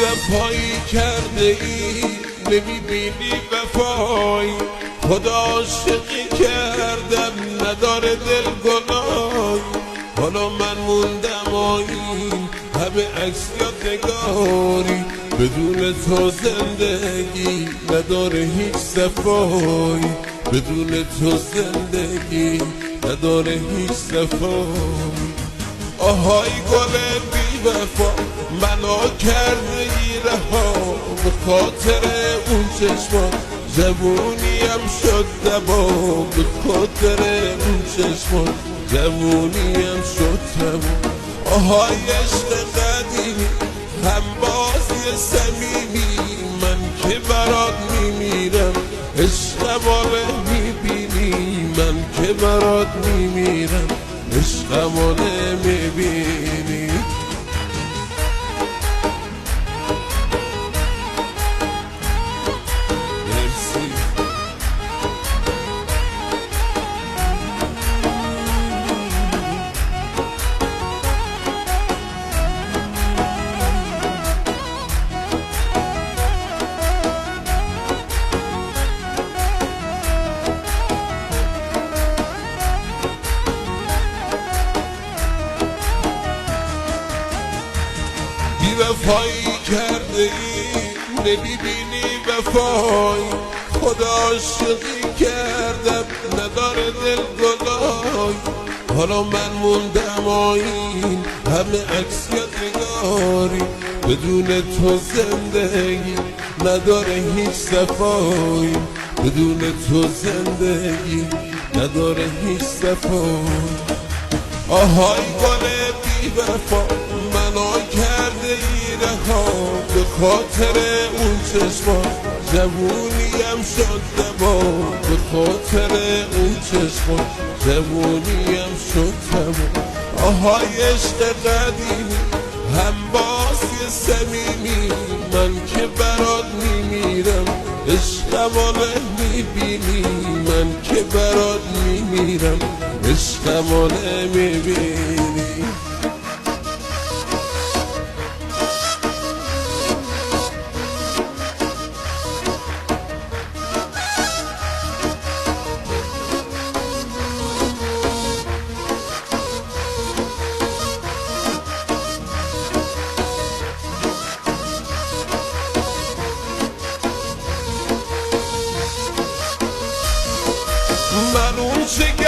وفایی کرده ای نمیبینی وفایی، خدا عاشقی کردم نداره دل گناهی. حالا من موندم آیین همه عکس یا نگاری، بدون تو زندگی نداره هیچ صفایی، بدون تو زندگی نداره هیچ صفایی. آهای گل بی وفا منو کرده ای رها، به خاطر اون چشما جوونیم شد دبا، به خاطر اون چشما جوونیم شد دبا. آهای عشق قدیمی هم بازی صمیمی، من که برات میمیرم عشقمانه میبینی، من که برات میمیرم عشقمانه میبینی. وفایی کرده ای نمیبینی وفایی، خدا عاشقی کردم نداره دل گناهی. حالا من موندم آیین همه عکس یا نگاری، بدون تو زندگی نداره هیچ صفایی، بدون تو زندگی نداره هیچ صفایی. آهای گل بی وفا منو کرده ای رها، به خاطر اون چشما جوونیم شد دبا، به خاطر اون چشما جوونیم شد دبا. آهای عشق قدیمی هم بازی صمیمی، من که برات میمیرم عشقمانه میبینی، من که برات میمیرم عشقمانه میبینی. من اون چه